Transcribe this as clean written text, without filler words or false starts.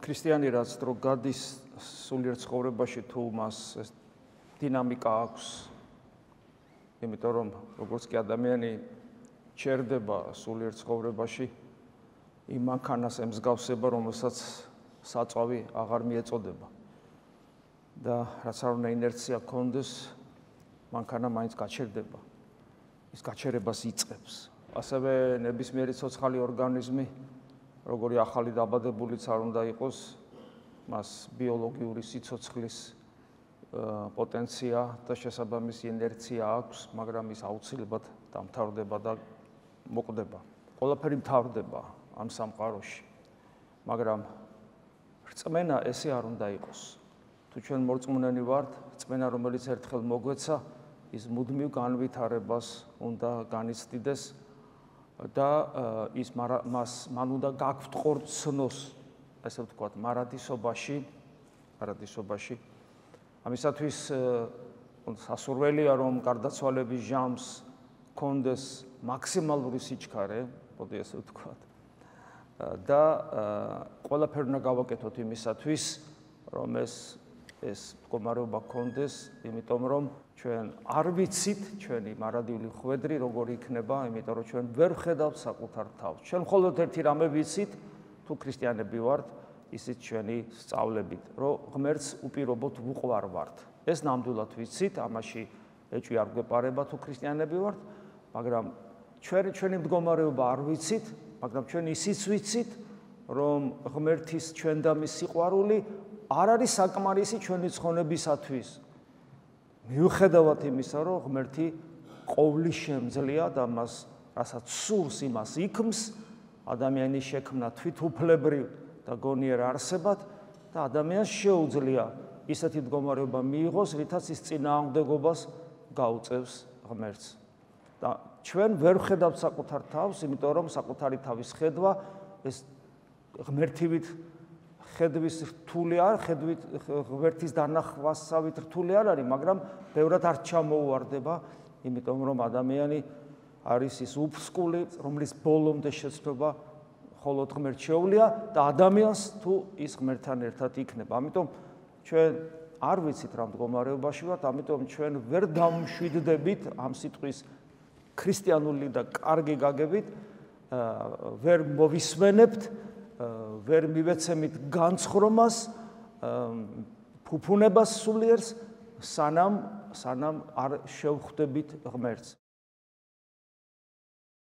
ქრისტიანი რაც დრო გადის სულიერ ცხოვრებაში თუ მას ეს დინამიკა აქვს იმიტომ რომ როგორც კი ადამიანი ჩერდება სულიერ ცხოვრებაში იმ მანქანას ემსგავსება რომელსაც საწვავი აღარ მიეწოდება და რაც არ უნდა ინერცია გქონდეს მანქანა მაინც გაჩერდება ის გაჩერებას იწყებს ასევე ნებისმიერი ცოცხალი ორგანიზმი როგორი ახალი დაბადებულიც არ უნდა იყოს მას ბიოლოგიური სიცოცხლის პოტენცია და შესაბამისი ინერცია აქვს მაგრამ ის აუცილებლად დამთავრდება და მოკვდება ყველაფერი მთავრდება ამ სამყაროში მაგრამ რწმენა ესე არ უნდა იყოს თუ ჩვენ მორწმუნენი ვართ რწმენა რომელიც ერთხელ მოგვეცა ის მუდმივ განვითარებას უნდა განიცდიდეს და ის მან უნდა გაგვტყორ ცნოს ასე ვთქვათ მარადისობაში ამისათვის სასურველია რომ გარდაცვალების ჟამს კონდეს მაქსიმალური სიჩქარე მოდი ასე ვთქვათ და ყველაფერი უნდა გავაკეთოთ იმისათვის რომ ეს მდგომარეობა კონდეს იმიტომ რომ ჩვენ არ ვიცით ჩვენი მარადიული ხვედრი როგორი იქნება იმიტომ რომ ჩვენ ვერ ვხედავთ საკუთარ თავს ჩვენ მხოლოდ ერთი რამე ვიცით თუ ქრისტიანები ვართ ისიც ჩვენი სწავლებით რომ ღმერთს უპირობოდ ვუყვარ ვართ ეს ნამდვილად ვიცით ამაში ეჭვი არ გვეპარება თუ ქრისტიანები ვართ მაგრამ ჩვენი მდგომარეობა არ ვიცით მაგრამ ჩვენ ისიც ვიცით რომ ღმერთის ჩვენ და მის სიყვარული არ არის საკმარისი ჩვენი ცხონებისათვის მიუხედავად იმისა რომ ღმერთი ყოვლის შემძლეა და მას რასაც სურს იმას იქმს ადამიანის შექმნა თვითუფლებრივ და გონიერ არსებად და ადამიანს შეუძლია ისეთი მდგომარეობა მიიღოს რითაც ის წინააღმდეგობას გაუწევს ღმერთს და ჩვენ ვერ ვხედავთ საკუთარ თავს იმიტომ რომ საკუთარი თავის ხედვა ეს ღმერთივით ხედვის რთული არ ხედვით ღმერთის დანახვასავით რთული არ არის მაგრამ ბევრად არ ჩამოუვარდება იმიტომ რომ ადამიანი არის ის უფსკული რომლის ბოლომდე შეცდომა მხოლოდ ღმერთს შეუძლია და ადამიანს თუ ის ღმერთთან ერთად იქნება ამიტომ ჩვენ არ ვიცით რა მდგომარეობაში ვართ ამიტომ ჩვენ ვერ დავმშვიდდებით ამ სიტყვის ქრისტიანული და კარგი გაგებით ვერ მოვისმენებთ ვერ მივეცემით განცხრომას ფუფუნებას სულიერს სანამ არ შევხვდებით ღმერთს